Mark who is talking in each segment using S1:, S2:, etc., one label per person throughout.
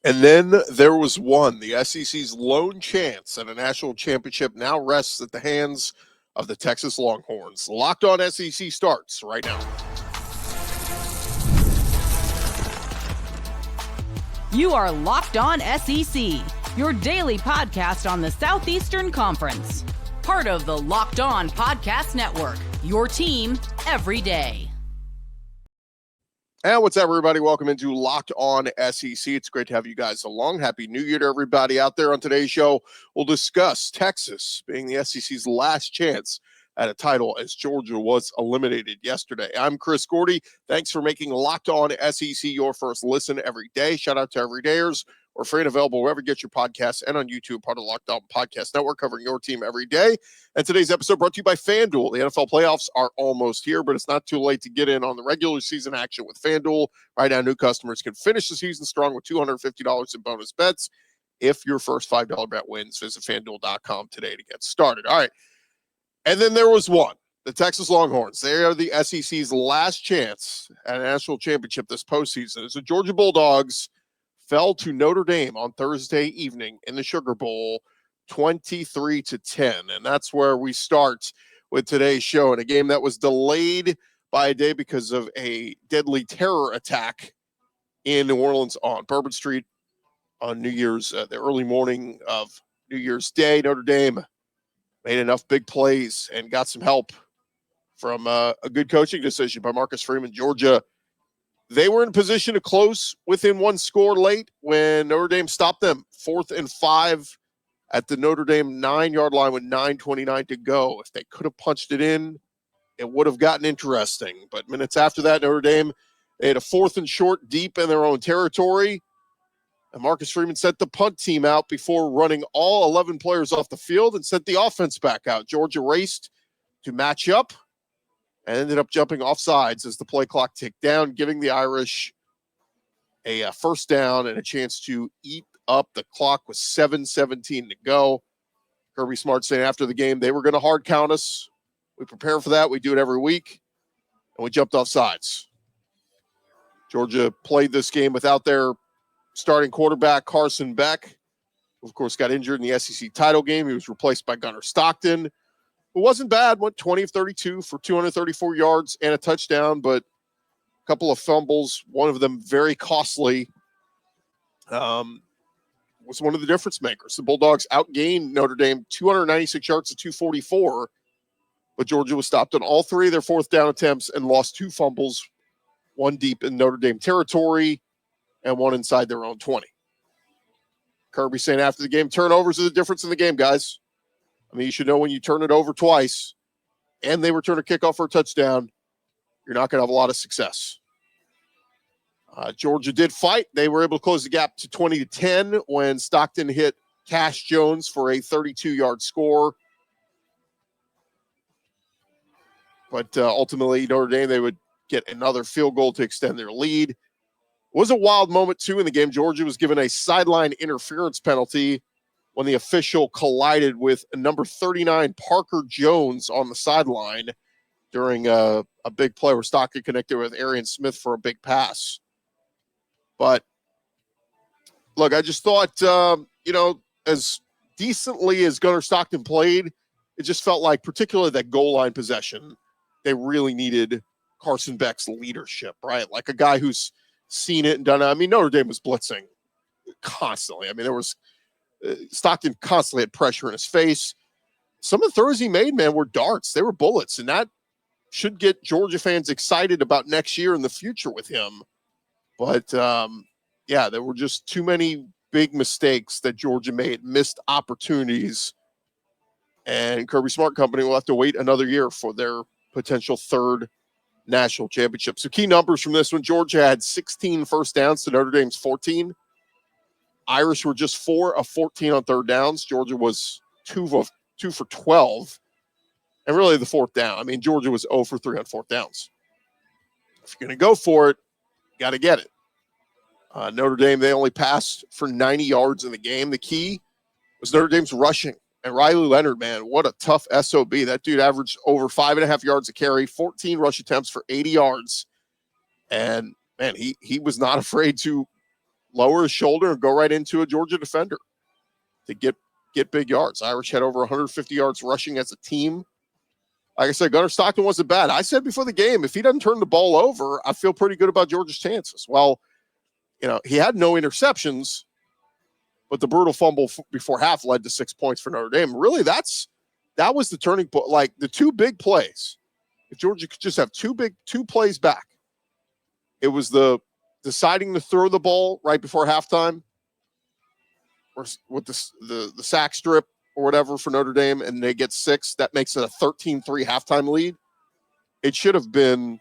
S1: And then there was one. The SEC's lone chance at a national championship now rests at the hands of the Texas Longhorns. Locked On SEC starts right now.
S2: You are Locked On SEC, your daily podcast on the Southeastern Conference. Part of the Locked On Podcast Network, your team every day.
S1: And what's up, everybody? Welcome into Locked On SEC. It's great to have you guys along. Happy New Year to everybody out there. On today's show, we'll discuss Texas being the SEC's last chance at a title as Georgia was eliminated yesterday. I'm Chris Gordy. Thanks for making Locked On SEC your first listen every day. Shout out to everydayers. We're free and available wherever you get your podcasts and on YouTube, part of the Locked On Podcast Network, covering your team every day. And today's episode brought to you by FanDuel. The NFL playoffs are almost here, but it's not too late to get in on the regular season action with FanDuel. Right now, new customers can finish the season strong with $250 in bonus bets if your first $5 bet wins. Visit FanDuel.com today to get started. All right. And then there was one. The Texas Longhorns. They are the SEC's last chance at a national championship this postseason. As the Georgia Bulldogs fell to Notre Dame on Thursday evening in the Sugar Bowl, 23-10. And that's where we start with today's show, in a game that was delayed by a day because of a deadly terror attack in New Orleans on Bourbon Street on New Year's, the early morning of New Year's Day. Notre Dame made enough big plays and got some help from a good coaching decision by Marcus Freeman. Georgia, they were in position to close within one score late when Notre Dame stopped them 4th and 5 at the Notre Dame 9-yard line with 9:29 to go. If they could have punched it in, it would have gotten interesting. But minutes after that, Notre Dame, they had a 4th and short deep in their own territory. And Marcus Freeman sent the punt team out before running all 11 players off the field and sent the offense back out. Georgia raced to match up and ended up jumping off sides as the play clock ticked down, giving the Irish a first down and a chance to eat up the clock with 7:17 to go. Kirby Smart saying after the game they were going to hard count us. We prepare for that. We do it every week. And we jumped off sides. Georgia played this game without their starting quarterback, Carson Beck, who, of course, got injured in the SEC title game. He was replaced by Gunnar Stockton. It wasn't bad. Went 20 of 32 for 234 yards and a touchdown, but a couple of fumbles, one of them very costly, was one of the difference makers. The Bulldogs outgained Notre Dame 296 yards to 244, but Georgia was stopped on all three of their 4th down attempts and lost 2 fumbles, one deep in Notre Dame territory and one inside their own 20. Kirby saying after the game, turnovers are the difference in the game, guys. I mean, you should know when you turn it over twice and they return a kickoff for a touchdown, you're not going to have a lot of success. Georgia did fight. They were able to close the gap to 20-10 when Stockton hit Cash Jones for a 32-yard score. But ultimately, Notre Dame, they would get another field goal to extend their lead. It was a wild moment, too, in the game. Georgia was given a sideline interference penalty when the official collided with number 39, Parker Jones, on the sideline during a big play where Stockton connected with Arian Smith for a big pass. But, look, I just thought, as decently as Gunnar Stockton played, it just felt like, particularly that goal line possession, they really needed Carson Beck's leadership, right? Like a guy who's seen it and done it. I mean, Notre Dame was blitzing constantly. I mean, there was Stockton constantly had pressure in his face. Some of the throws he made, man, were darts. They were bullets, and that should get Georgia fans excited about next year and the future with him. But, there were just too many big mistakes that Georgia made, missed opportunities, and Kirby Smart Company will have to wait another year for their potential 3rd national championship. So key numbers from this one: Georgia had 16 first downs to Notre Dame's 14. Irish were just 4 of 14 on 3rd downs. Georgia was 2 for 12. And really the 4th down. I mean, Georgia was 0 for 3 on 4th downs. If you're going to go for it, you got to get it. Notre Dame, they only passed for 90 yards in the game. The key was Notre Dame's rushing. And Riley Leonard, man, what a tough SOB. That dude averaged over 5.5 yards a carry, 14 rush attempts for 80 yards. And, man, he was not afraid to lower his shoulder and go right into a Georgia defender to get big yards. Irish had over 150 yards rushing as a team. Like I said, Gunnar Stockton wasn't bad. I said before the game, if he doesn't turn the ball over, I feel pretty good about Georgia's chances. Well, he had no interceptions, but the brutal fumble before half led to 6 points for Notre Dame. Really, that was the turning point. Like the two big plays, if Georgia could just have two plays back, it was the deciding to throw the ball right before halftime, or with the sack strip or whatever for Notre Dame, and they get 6. That makes it a 13-3 halftime lead. It should have been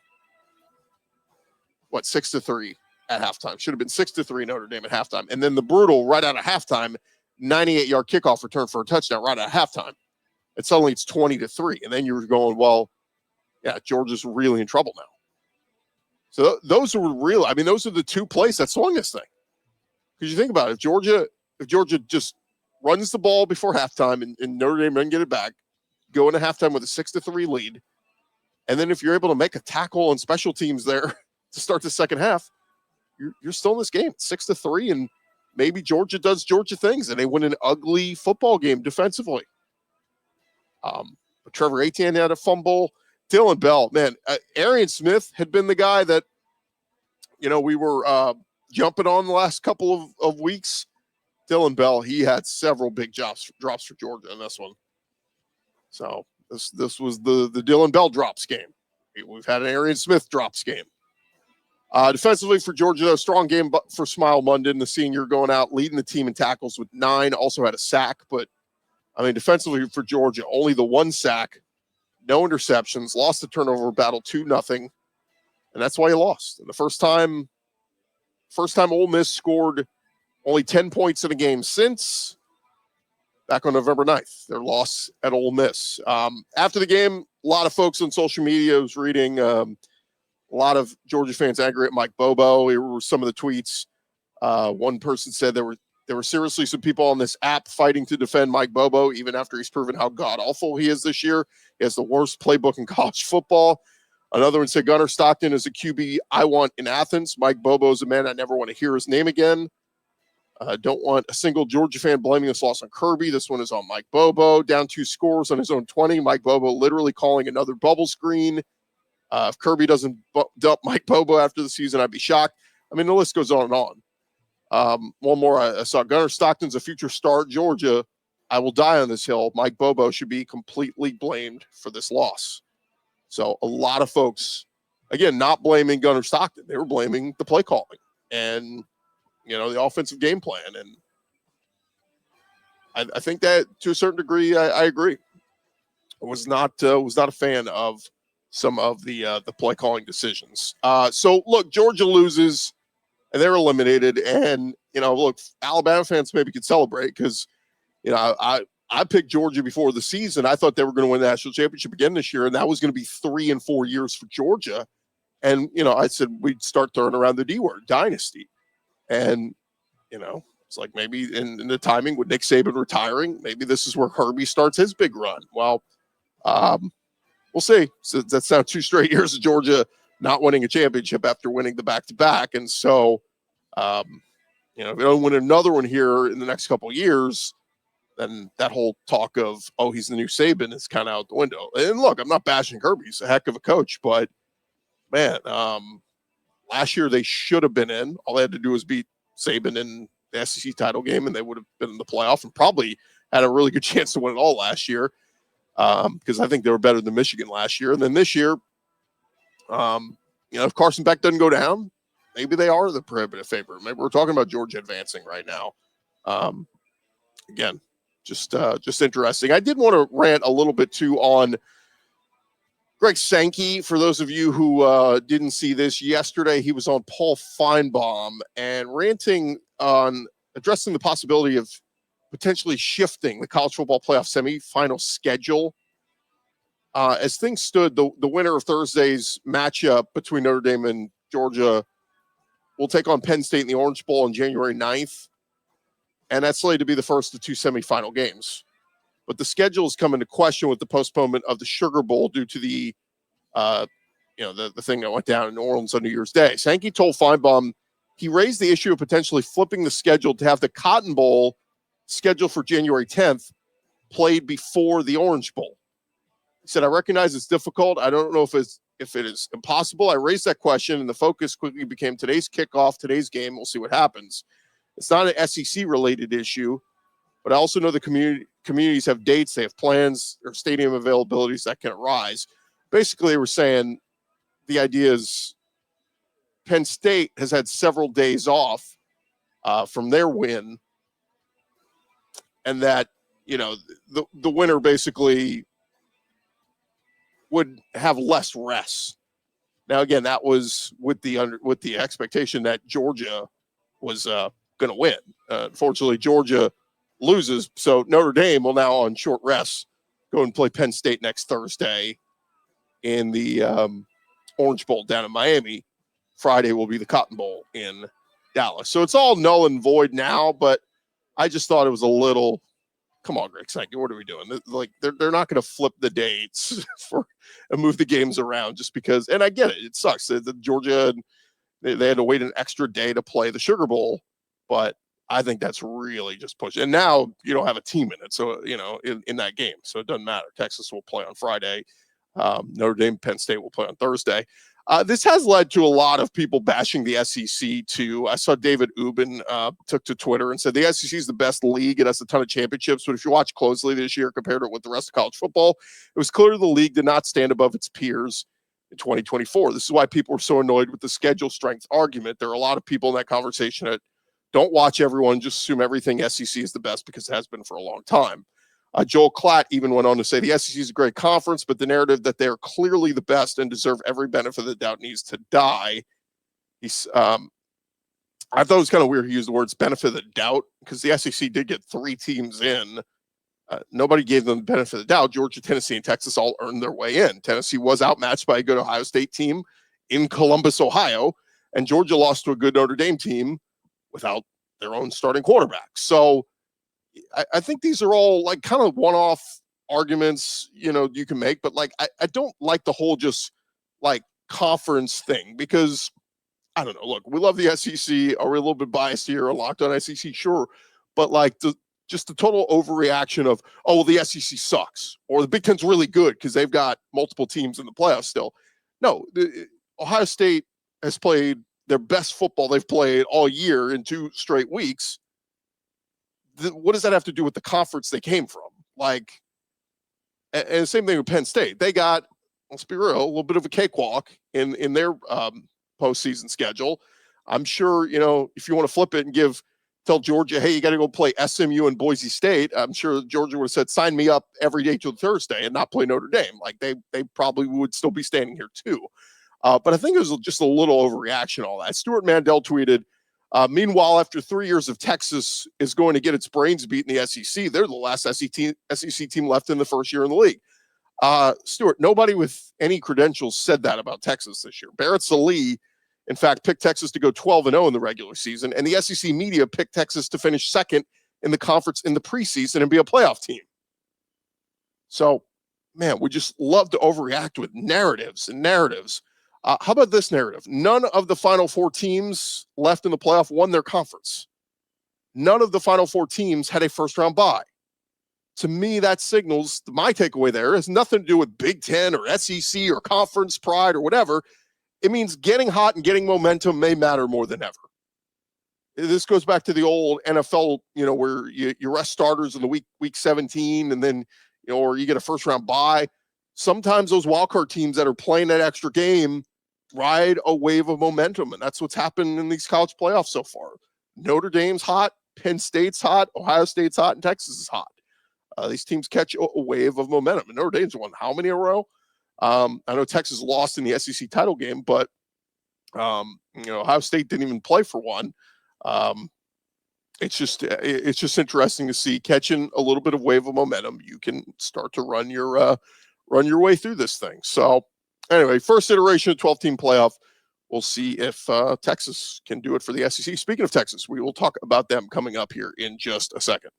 S1: 6-3 at halftime. Should have been 6-3 Notre Dame at halftime. And then the brutal right out of halftime, 98-yard kickoff return for a touchdown right out of halftime. And suddenly it's 20-3. And then you're going, well, yeah, Georgia's really in trouble now. So those were real. I mean, those are the two plays that swung this thing. Because you think about it, if Georgia just runs the ball before halftime and Notre Dame doesn't get it back, go into halftime with a 6-3 lead, and then if you're able to make a tackle on special teams there to start the second half, you're still in this game, 6-3, and maybe Georgia does Georgia things and they win an ugly football game defensively. But Trevor Etienne had a fumble. Dylan Bell, man, Arian Smith had been the guy that we were jumping on the last couple of weeks. Dylan Bell, he had several big drops for Georgia in this one. So this was the Dylan Bell drops game. We've had an Arian Smith drops game. Defensively for Georgia, though, strong game for Smile Munden, the senior, going out, leading the team in tackles with 9, also had a sack. But, I mean, defensively for Georgia, only the 1 sack, no interceptions, lost the turnover battle 2-0, and that's why you lost. And the first time Ole Miss scored only 10 points in a game since back on November 9th, their loss at Ole Miss. After the game, a lot of folks on social media was reading a lot of Georgia fans angry at Mike Bobo. Here were some of the tweets. One person said there were seriously some people on this app fighting to defend Mike Bobo, even after he's proven how god-awful he is this year. He has the worst playbook in college football. Another one said, Gunnar Stockton is a QB I want in Athens. Mike Bobo is a man I never want to hear his name again. Don't want a single Georgia fan blaming this loss on Kirby. This one is on Mike Bobo. Down 2 scores on his own 20. Mike Bobo literally calling another bubble screen. If Kirby doesn't dump Mike Bobo after the season, I'd be shocked. I mean, the list goes on and on. One more. I saw Gunnar Stockton's a future star at Georgia. I will die on this hill. Mike Bobo should be completely blamed for this loss. So a lot of folks, again, not blaming Gunnar Stockton. They were blaming the play calling and the offensive game plan. And I think that to a certain degree, I agree. I was not a fan of some of the play calling decisions. So look, Georgia loses and they're eliminated. And, look, Alabama fans maybe could celebrate because, I picked Georgia before the season. I thought they were going to win the national championship again this year. And that was going to be 3 and 4 years for Georgia. And, I said, we'd start throwing around the D word, dynasty. And, it's like maybe in the timing with Nick Saban retiring, maybe this is where Kirby starts his big run. Well, we'll see. So that's now 2 straight years of Georgia not winning a championship after winning the back-to-back. And so, if we don't win another one here in the next couple of years, then that whole talk of, oh, he's the new Saban is kind of out the window. And look, I'm not bashing Kirby. He's a heck of a coach, but man, last year they should have been in. All they had to do was beat Saban in the SEC title game, and they would have been in the playoff and probably had a really good chance to win it all last year because I think they were better than Michigan last year. And then this year, if Carson Beck doesn't go down, maybe they are the prohibitive favorite. Maybe we're talking about Georgia advancing right now. Again, just interesting. I did want to rant a little bit too on Greg Sankey. For those of you who didn't see this yesterday, he was on Paul Feinbaum and ranting on addressing the possibility of potentially shifting the college football playoff semifinal schedule. As things stood, the winner of Thursday's matchup between Notre Dame and Georgia will take on Penn State in the Orange Bowl on January 9th. And that's slated to be the first of 2 semifinal games. But the schedule has come into question with the postponement of the Sugar Bowl due to the thing that went down in New Orleans on New Year's Day. Sankey told Feinbaum he raised the issue of potentially flipping the schedule to have the Cotton Bowl scheduled for January 10th played before the Orange Bowl. He said, I recognize it's difficult. I don't know if it is impossible. I raised that question, and the focus quickly became today's kickoff, today's game. We'll see what happens. It's not an SEC-related issue, but I also know the communities have dates, they have plans, or stadium availabilities that can arise. Basically, they were saying the idea is Penn State has had several days off from their win, and that, the winner basically would have less rest. Now, again, that was with the expectation that Georgia was going to win. Unfortunately, Georgia loses, so Notre Dame will now on short rest go and play Penn State next Thursday in the Orange Bowl down in Miami. Friday will be the Cotton Bowl in Dallas. So it's all null and void now, but I just thought it was a little, come on, Greg Sankey, what are we doing? Like, they're not going to flip the dates and move the games around just because, and I get it, it sucks. The Georgia, they had to wait an extra day to play the Sugar Bowl, but I think that's really just pushing. And now you don't have a team in it, so, in that game, so it doesn't matter. Texas will play on Friday. Notre Dame, Penn State will play on Thursday. This has led to a lot of people bashing the SEC too. I saw David Ubben took to Twitter and said the SEC is the best league. It has a ton of championships, but if you watch closely this year compared to it with the rest of college football, it was clear the league did not stand above its peers in 2024. This is why people were so annoyed with the schedule strength argument. There are a lot of people in that conversation that don't watch everyone, just assume everything SEC is the best because it has been for a long time. Joel Klatt even went on to say the SEC is a great conference, but the narrative that they're clearly the best and deserve every benefit of the doubt needs to die. I thought it was kind of weird he used the words benefit of the doubt because the SEC did get 3 teams in. Nobody gave them the benefit of the doubt. Georgia, Tennessee, and Texas all earned their way in. Tennessee was outmatched by a good Ohio State team in Columbus, Ohio, and Georgia lost to a good Notre Dame team without their own starting quarterback. So I think these are all like kind of one-off arguments, you can make, but like, I don't like the whole just like conference thing because I don't know. Look, we love the SEC. Are we a little bit biased here? Locked on SEC? Sure. But like just the total overreaction of, oh, well, the SEC sucks or the Big Ten's really good because they've got multiple teams in the playoffs still. No, Ohio State has played their best football they've played all year in 2 straight weeks. What does that have to do with the conference they came from? Like, and the same thing with Penn State. They got, let's be real, a little bit of a cakewalk in their postseason schedule. I'm sure, if you want to flip it and tell Georgia, hey, you got to go play SMU and Boise State, I'm sure Georgia would have said, sign me up every day till Thursday and not play Notre Dame. Like they probably would still be standing here too. But I think it was just a little overreaction, all that. Stuart Mandel tweeted, meanwhile, after 3 years of Texas is going to get its brains beat in the SEC, they're the last SEC team left in the first year in the league. Stuart, nobody with any credentials said that about Texas this year. Barrett Sallee, in fact, picked Texas to go 12-0 in the regular season, and the SEC media picked Texas to finish second in the conference in the preseason and be a playoff team. So, man, we just love to overreact with narratives. How about this narrative? None of the final 4 teams left in the playoff won their conference. None of the final 4 teams had a first-round bye. To me, that signals, my takeaway there has nothing to do with Big Ten or SEC or conference pride or whatever. It means getting hot and getting momentum may matter more than ever. This goes back to the old NFL, where you rest starters in the week 17 and then, or you get a first-round bye. Sometimes those wildcard teams that are playing that extra game ride a wave of momentum, and that's what's happened in these college playoffs so far. Notre Dame's hot, Penn State's hot, Ohio State's hot, and Texas is hot. These teams catch a wave of momentum, and Notre Dame's won how many in a row? I know Texas lost in the SEC title game, but Ohio State didn't even play for one. It's just interesting to see catching a little bit of wave of momentum. You can start to run your way through this thing. So anyway, first iteration of 12-team playoff. We'll see if Texas can do it for the SEC. Speaking of Texas, we will talk about them coming up here in just a second.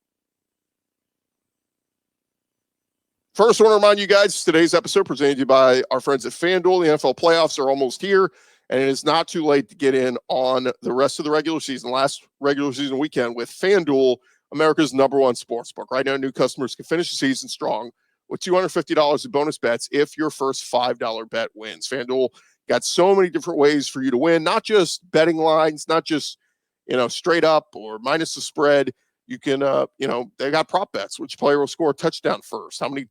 S1: First, I want to remind you guys, today's episode presented to you by our friends at FanDuel. The NFL playoffs are almost here, And it is not too late to get in on the rest of the regular season, last regular season weekend with FanDuel, America's #1 sportsbook. Right now, new customers can finish the season strong with $250 in bonus bets if your first $5 bet wins. FanDuel got so many different ways for you to win, not just betting lines, not just, straight up or minus the spread. You can, they got prop bets. Which player will score a touchdown first? How many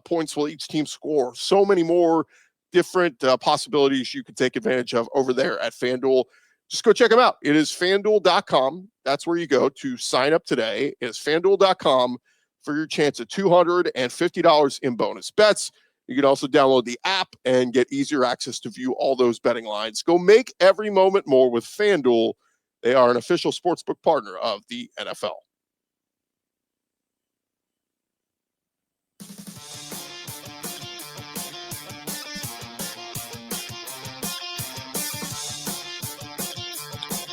S1: points will each team score? So many more different possibilities you can take advantage of over there at FanDuel. Just go check them out. It is FanDuel.com. That's where you go to sign up today. It is FanDuel.com for your chance at $250 in bonus bets. You can also download the app and get easier access to view all those betting lines. Go make every moment more with FanDuel. They are an official sportsbook partner of the NFL.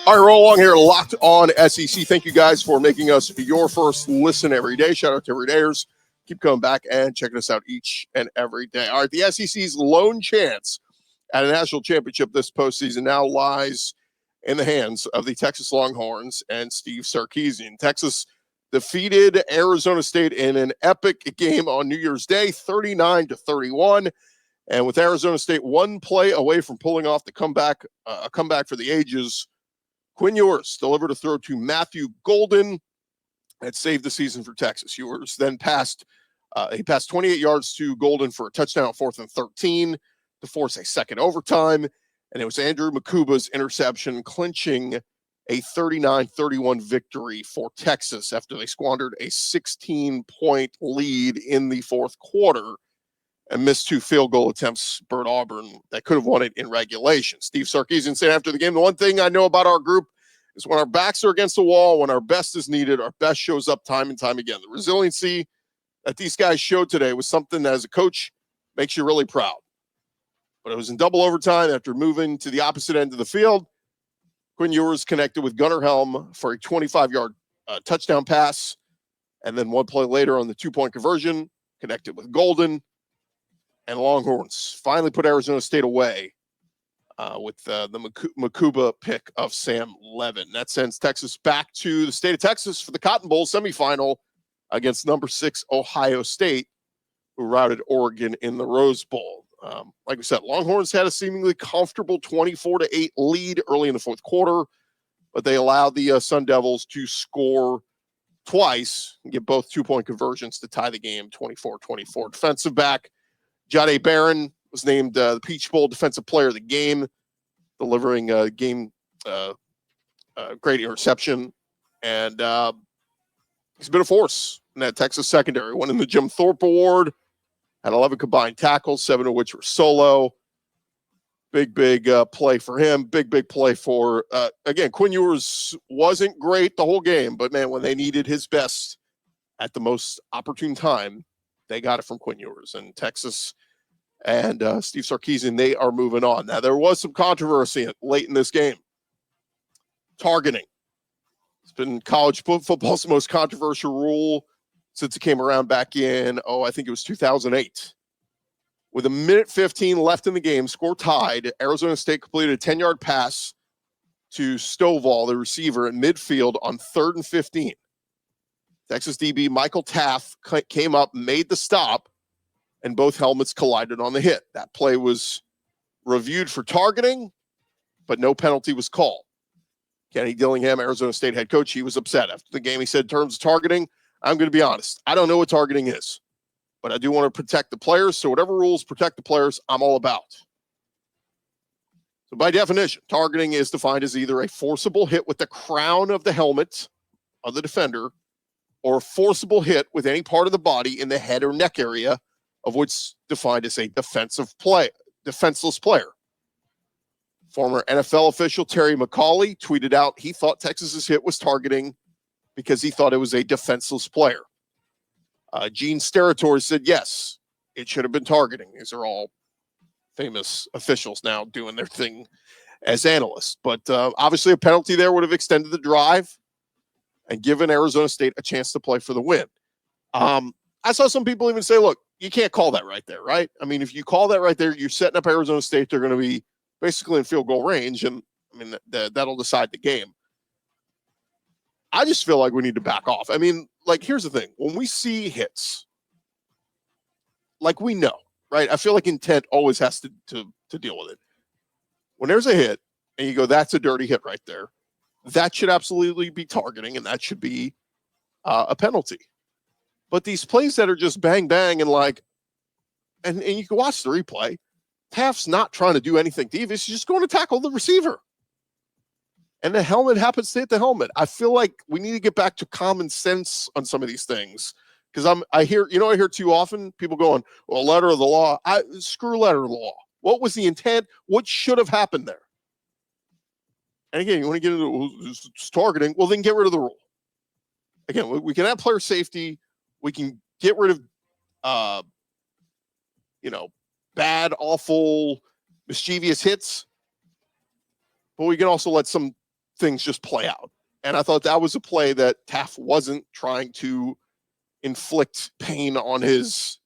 S1: All right, roll along here, Locked On SEC. Thank you guys for making us your first listen every day. Shout out to everydayers. Keep coming back and checking us out each and every day. All right, the SEC's lone chance at a national championship this postseason now lies in the hands of the Texas Longhorns and Steve Sarkisian. Texas defeated Arizona State in an epic game on New Year's Day, 39-31. And with Arizona State one play away from pulling off the comeback, a comeback for the ages, Quinn Ewers delivered a throw to Matthew Golden that saved the season for Texas. Ewers then passed 28 yards to Golden for a touchdown on 4th and 13 to force a second overtime. And it was Andrew Makuba's interception clinching a 39-31 victory for Texas after they squandered a 16-point lead in the fourth quarter and missed 2 field goal attempts, Burt Auburn, that could have won it in regulation. Steve Sarkisian said after the game, the one thing I know about our group is when our backs are against the wall, when our best is needed, our best shows up time and time again. The resiliency that these guys showed today was something that as a coach makes you really proud. But it was in double overtime after moving to the opposite end of the field. Quinn Ewers connected with Gunnar Helm for a 25-yard touchdown pass. And then one play later on the 2-point conversion, connected with Golden. And Longhorns finally put Arizona State away with the Makuba pick of Sam Levin. That sends Texas back to the state of Texas for the Cotton Bowl semifinal against number 6 Ohio State, who routed Oregon in the Rose Bowl. Like we said, Longhorns had a seemingly comfortable 24-8 lead early in the fourth quarter, but they allowed the Sun Devils to score twice and get both 2-point conversions to tie the game 24-24. Defensive back Jahdae Barron was named the Peach Bowl Defensive Player of the Game, delivering a great interception. And he's been a force in that Texas secondary. Winning the Jim Thorpe Award, had 11 combined tackles, 7 of which were solo. Big play for him. Big play for, again, Quinn Ewers wasn't great the whole game, but, man, when they needed his best at the most opportune time, they got it from Quinn Ewers. And Texas and Steve Sarkisian, they are moving on. Now, there was some controversy late in this game. Targeting. It's been college football's most controversial rule since it came around back in, I think it was 2008. With 1:15 left in the game, score tied, Arizona State completed a 10-yard pass to Stovall, the receiver, at midfield on 3rd and 15. Texas DB Michael Taff came up, made the stop, and both helmets collided on the hit. That play was reviewed for targeting, but no penalty was called. Kenny Dillingham, Arizona State head coach, he was upset. After the game, he said, in terms of targeting, I'm going to be honest. I don't know what targeting is, but I do want to protect the players. So whatever rules protect the players, I'm all about. So by definition, targeting is defined as either a forcible hit with the crown of the helmet of the defender or a forcible hit with any part of the body in the head or neck area, of which defined as a defenseless player. Former NFL official Terry McCauley tweeted out he thought Texas's hit was targeting because he thought it was a defenseless player. Gene Steratore said, yes, it should have been targeting. These are all famous officials now doing their thing as analysts. But obviously a penalty there would have extended the drive and given Arizona State a chance to play for the win. I saw some people even say, look, you can't call that right there, right? I mean, if you call that right there, you're setting up Arizona State. They're going to be basically in field goal range. And I mean, that'll decide the game. I just feel like we need to back off. I mean, like, here's the thing. When we see hits, like, we know, right? I feel like intent always has to deal with it. When there's a hit and you go, that's a dirty hit right there, that should absolutely be targeting, and that should be a penalty. But these plays that are just bang, bang, and like, and you can watch the replay, Taft's not trying to do anything devious. He's just going to tackle the receiver. And the helmet happens to hit the helmet. I feel like we need to get back to common sense on some of these things. Because I hear too often people going, well, letter of the law. Screw letter of the law. What was the intent? What should have happened there? And again, you want to get into it's targeting, well, then get rid of the rule. Again, we can have player safety. We can get rid of, bad, awful, mischievous hits. But we can also let some things just play out. And I thought that was a play that Taft wasn't trying to inflict pain on his,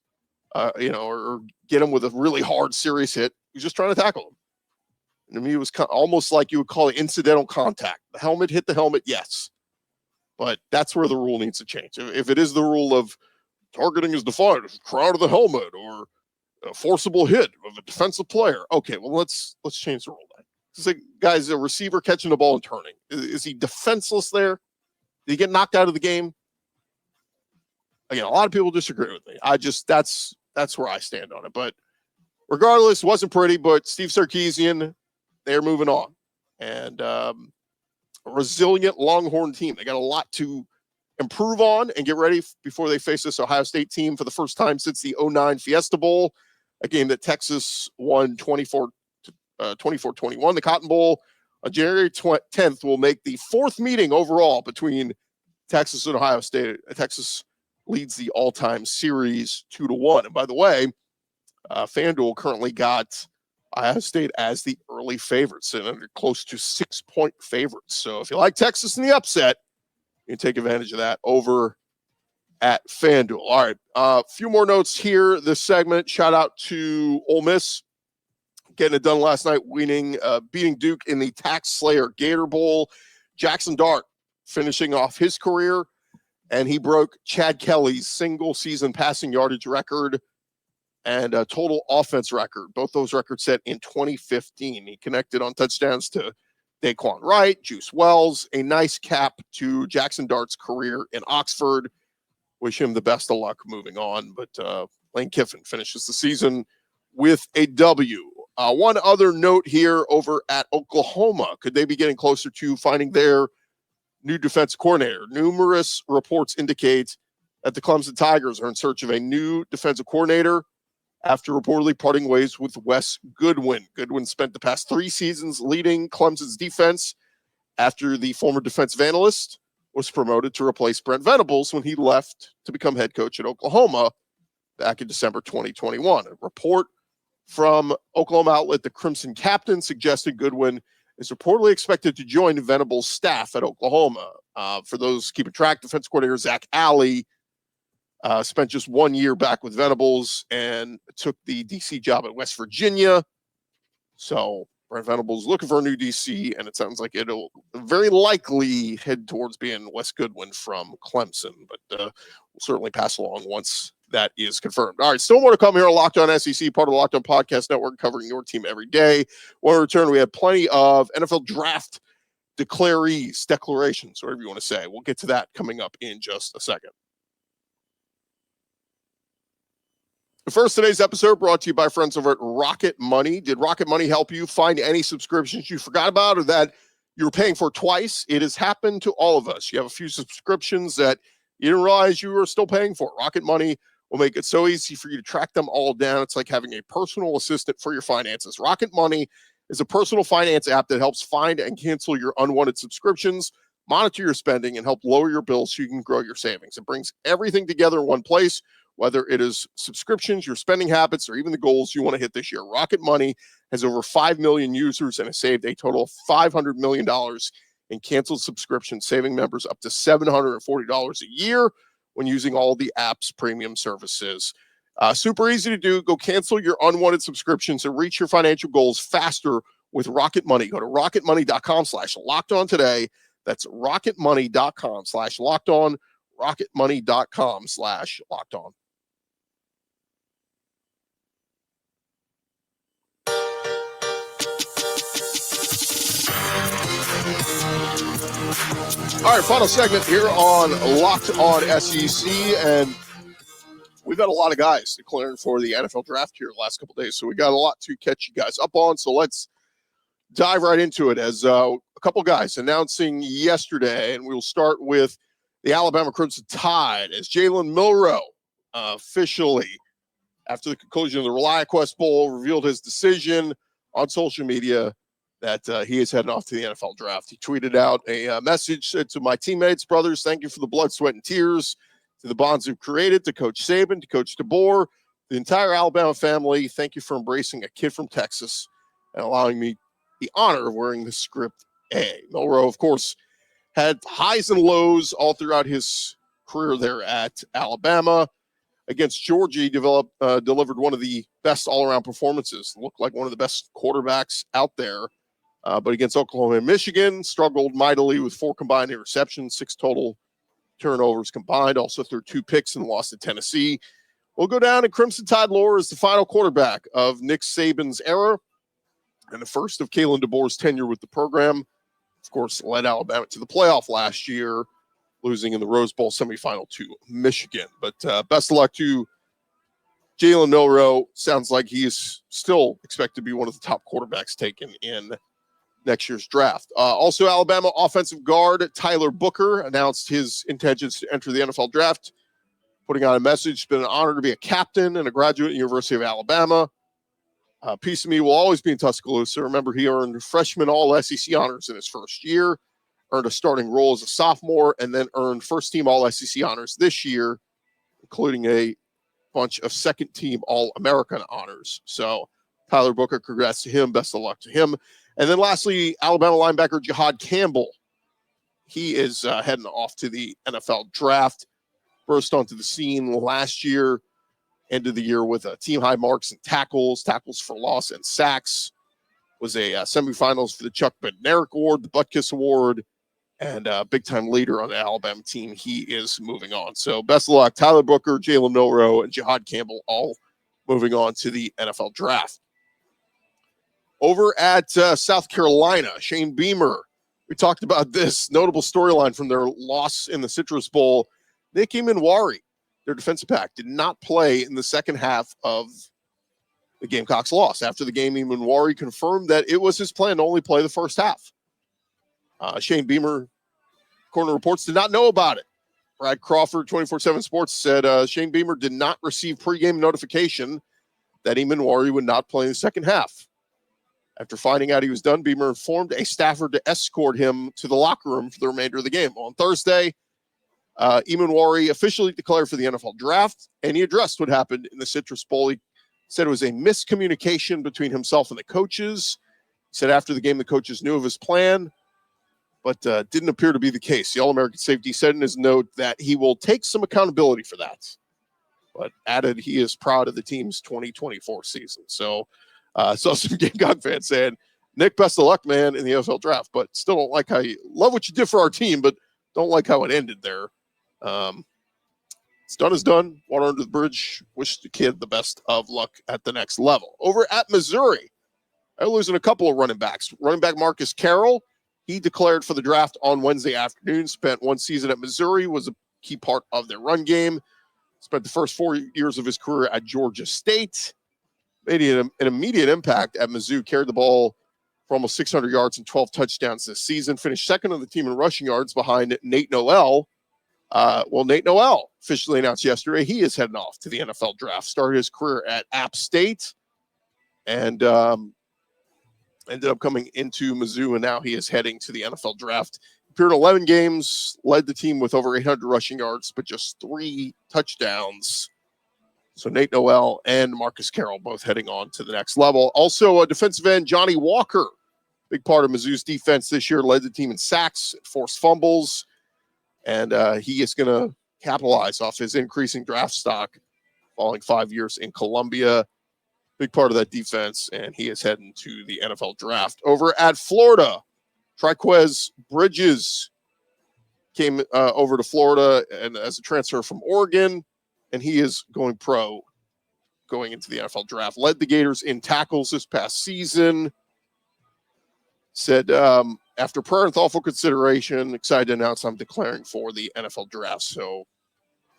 S1: or get him with a really hard, serious hit. He was just trying to tackle him. And to me, it was almost like you would call it incidental contact. The helmet hit the helmet, yes. But that's where the rule needs to change. If it is the rule of targeting is defined as crowd of the helmet or a forcible hit of a defensive player, okay, well, let's change the rule then. It's like, guys, a receiver catching the ball and turning. Is he defenseless there? Did he get knocked out of the game? Again, a lot of people disagree with me. That's where I stand on it. But regardless, it wasn't pretty, but Steve Sarkisian, they're moving on. And a resilient Longhorn team. They got a lot to improve on and get ready before they face this Ohio State team for the first time since the 2009 Fiesta Bowl, a game that Texas won 24-21. The Cotton Bowl on January 10th will make the fourth meeting overall between Texas and Ohio State. Texas leads the all-time series 2-1. And by the way, FanDuel currently got Ohio State as the early favorites and under close to 6-point favorites. So if you like Texas in the upset, you can take advantage of that over at FanDuel. All right, a few more notes here. This segment, shout out to Ole Miss getting it done last night, beating Duke in the Tax Slayer Gator Bowl. Jackson Dart finishing off his career, and he broke Chad Kelly's single-season passing yardage record and a total offense record. Both those records set in 2015. He connected on touchdowns to Daquan Wright, Juice Wells, a nice cap to Jackson Dart's career in Oxford. Wish him the best of luck moving on. But Lane Kiffin finishes the season with a W. One other note here over at Oklahoma. Could they be getting closer to finding their new defensive coordinator? Numerous reports indicate that the Clemson Tigers are in search of a new defensive coordinator after reportedly parting ways with Wes Goodwin. Goodwin spent the past 3 seasons leading Clemson's defense after the former defensive analyst was promoted to replace Brent Venables when he left to become head coach at Oklahoma back in December 2021. A report from Oklahoma outlet The Crimson Captain suggested Goodwin is reportedly expected to join Venables' staff at Oklahoma. For those keeping track, defense coordinator Zach Alley spent just 1 year back with Venables and took the DC job at West Virginia. So Brent Venables looking for a new DC, and it sounds like it'll very likely head towards being Wes Goodwin from Clemson, but we'll certainly pass along once that is confirmed. All right, still more to come here on Locked On SEC, part of the Locked On Podcast Network, covering your team every day. When we return, we have plenty of NFL draft declarations, whatever you want to say. We'll get to that coming up in just a second. First, today's episode brought to you by friends over at Rocket Money. Did Rocket Money help you find any subscriptions you forgot about or that you were paying for twice? It has happened to all of us. You have a few subscriptions that you didn't realize you were still paying for. Rocket Money will make it so easy for you to track them all down. It's like having a personal assistant for your finances. Rocket Money is a personal finance app that helps find and cancel your unwanted subscriptions, monitor your spending, and help lower your bills so you can grow your savings. It brings everything together in one place, whether it is subscriptions, your spending habits, or even the goals you want to hit this year. Rocket Money has over 5 million users and has saved a total of $500 million in canceled subscriptions, saving members up to $740 a year when using all the app's premium services. Super easy to do. Go cancel your unwanted subscriptions and reach your financial goals faster with Rocket Money. Go to rocketmoney.com/lockedon today. That's rocketmoney.com/lockedon, rocketmoney.com/lockedon. All right, final segment here on Locked On SEC, and we've had a lot of guys declaring for the NFL draft here the last couple of days, so we got a lot to catch you guys up on. So let's dive right into it as a couple guys announcing yesterday, and we'll start with the Alabama Crimson Tide as Jalen Milroe officially, after the conclusion of the ReliaQuest Bowl, revealed his decision on social media that he is heading off to the NFL draft. He tweeted out a message, said to my teammates, brothers, thank you for the blood, sweat, and tears, to the bonds we've created, to Coach Saban, to Coach DeBoer, the entire Alabama family. Thank you for embracing a kid from Texas and allowing me the honor of wearing the script A. Milroe, of course, had highs and lows all throughout his career there at Alabama. Against Georgia, he delivered one of the best all-around performances. Looked like one of the best quarterbacks out there. But against Oklahoma and Michigan, struggled mightily with 4 combined interceptions, 6 total turnovers combined. Also threw 2 picks and lost to Tennessee. We'll go down in Crimson Tide lore as the final quarterback of Nick Saban's era and the first of Kalen DeBoer's tenure with the program. Of course, led Alabama to the playoff last year, losing in the Rose Bowl semifinal to Michigan. But best of luck to Jalen Milroe. Sounds like he is still expected to be one of the top quarterbacks taken in next year's draft. Also, Alabama offensive guard Tyler Booker announced his intentions to enter the NFL draft, putting out a message. It's been an honor to be a captain and a graduate at the University of Alabama. A piece of me will always be in Tuscaloosa. Remember, he earned freshman All-SEC honors in his first year, earned a starting role as a sophomore, and then earned first-team All-SEC honors this year, including a bunch of second-team All-American honors. So Tyler Booker, congrats to him. Best of luck to him. And then lastly, Alabama linebacker Jihad Campbell. He is heading off to the NFL draft. Burst onto the scene last year, ended the year with team-high marks in tackles for loss, and sacks. Was a semifinals for the Chuck Bednarik Award, the Butkus Award, and a big-time leader on the Alabama team. He is moving on. So best of luck, Tyler Booker, Jalen Milroe, and Jihad Campbell, all moving on to the NFL draft. Over at South Carolina, Shane Beamer, we talked about this notable storyline from their loss in the Citrus Bowl. Nick Emanwari, their defensive back, did not play in the second half of the Gamecocks' loss. After the game, Emanwari confirmed that it was his plan to only play the first half. Shane Beamer, Corner Reports, did not know about it. Brad Crawford, 24/7 Sports, said Shane Beamer did not receive pregame notification that Emanwari would not play in the second half. After finding out he was done, Beamer informed a staffer to escort him to the locker room for the remainder of the game. On Thursday, Emanwari officially declared for the NFL draft, and he addressed what happened in the Citrus Bowl. He said it was a miscommunication between himself and the coaches. He said after the game, the coaches knew of his plan, but didn't appear to be the case. The All-American safety said in his note that he will take some accountability for that, but added he is proud of the team's 2024 season. So saw some Gamecock fans saying, Nick, best of luck, man, in the NFL draft, but still don't like how you love what you did for our team, but don't like how it ended there. It's done is done. Water under the bridge. Wish the kid the best of luck at the next level. Over at Missouri, they're losing a couple of running backs. Running back Marcus Carroll, he declared for the draft on Wednesday afternoon, spent 1 season at Missouri, was a key part of their run game, spent the first 4 years of his career at Georgia State. Made an immediate impact at Mizzou, carried the ball for almost 600 yards and 12 touchdowns this season, finished second on the team in rushing yards behind Nate Noel. Nate Noel officially announced yesterday he is heading off to the NFL draft. Started his career at App State and ended up coming into Mizzou, and now he is heading to the NFL draft. Appeared in 11 games, led the team with over 800 rushing yards, but just 3 touchdowns. So Nate Noel and Marcus Carroll both heading on to the next level. Also, defensive end Johnny Walker, big part of Mizzou's defense this year, led the team in sacks, forced fumbles, and he is going to capitalize off his increasing draft stock following 5 years in Columbia. big part of that defense, and he is heading to the NFL draft. Over at Florida, Triquez Bridges came over to Florida and as a transfer from Oregon, and he is going pro going into the NFL draft. Led the Gators in tackles this past season. Said, after prayer and thoughtful consideration, excited to announce I'm declaring for the NFL draft. So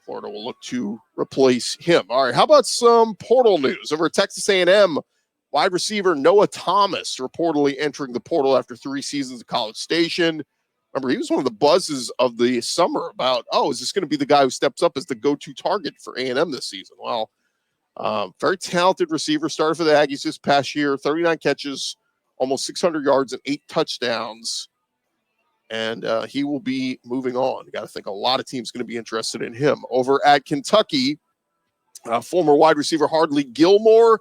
S1: Florida will look to replace him. All right, how about some portal news? Over at Texas A&M, wide receiver Noah Thomas reportedly entering the portal after 3 seasons at College Station. Remember, he was one of the buzzes of the summer about, is this going to be the guy who steps up as the go-to target for A&M this season? Well, very talented receiver, started for the Aggies this past year, 39 catches, almost 600 yards and 8 touchdowns. And he will be moving on. You got to think a lot of teams going to be interested in him. Over at Kentucky, former wide receiver Hardly Gilmore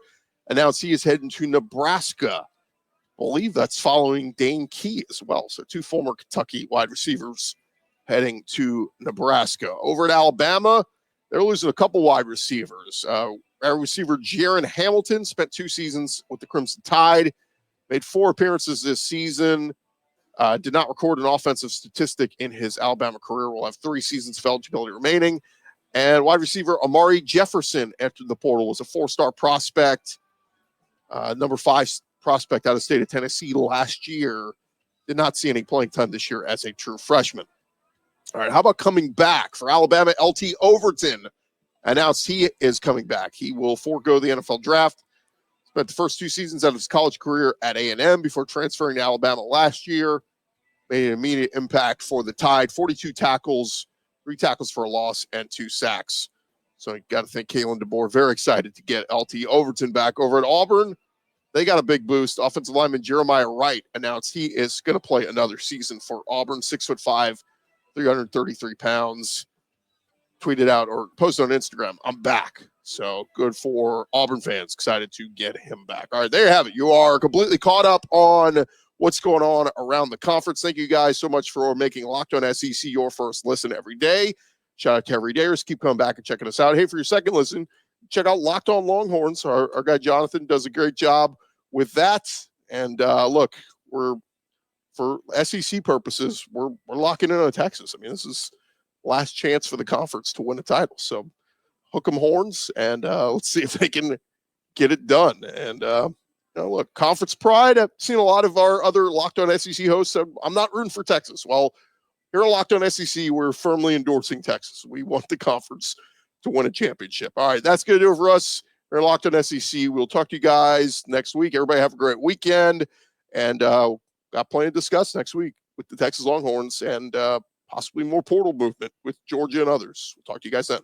S1: announced he is heading to Nebraska. I believe that's following Dane Key as well. So 2 former Kentucky wide receivers heading to Nebraska. Over at Alabama, they're losing a couple wide receivers. Our receiver Jaron Hamilton spent 2 seasons with the Crimson Tide, made 4 appearances this season. Did not record an offensive statistic in his Alabama career. Will have 3 seasons of eligibility remaining. And wide receiver Amari Jefferson entered the portal, was a 4-star prospect, number 5 prospect out of the state of Tennessee last year. Did not see any playing time this year as a true freshman. All right, how about coming back for Alabama? LT Overton announced he is coming back. He will forego the NFL draft. Spent the first 2 seasons of his college career at A&M before transferring to Alabama last year. Made an immediate impact for the Tide. 42 tackles, 3 tackles for a loss, and 2 sacks. So you got to thank Kalen DeBoer. Very excited to get LT Overton back. Over at Auburn, they got a big boost. Offensive lineman Jeremiah Wright announced he is going to play another season for Auburn. 6'5", 333 pounds. Tweeted out or posted on Instagram, I'm back. So good for Auburn fans. Excited to get him back. All right, there you have it. You are completely caught up on what's going on around the conference. Thank you guys so much for making Locked On SEC your first listen every day. Shout out to everydayers. Keep coming back and checking us out. Hey, for your second listen, check out Locked On Longhorns. Our guy Jonathan does a great job with that. And look, we're for SEC purposes, we're locking in on Texas. I mean, this is last chance for the conference to win a title. So hook 'em horns and let's see if they can get it done. And look, conference pride. I've seen a lot of our other Locked On SEC hosts say, I'm not rooting for Texas. Well, here at Locked On SEC, we're firmly endorsing Texas. We want the conference to win a championship. All right, that's going to do it for us here at Locked On SEC. We'll talk to you guys next week. Everybody have a great weekend. And got plenty to discuss next week with the Texas Longhorns and possibly more portal movement with Georgia and others. We'll talk to you guys then.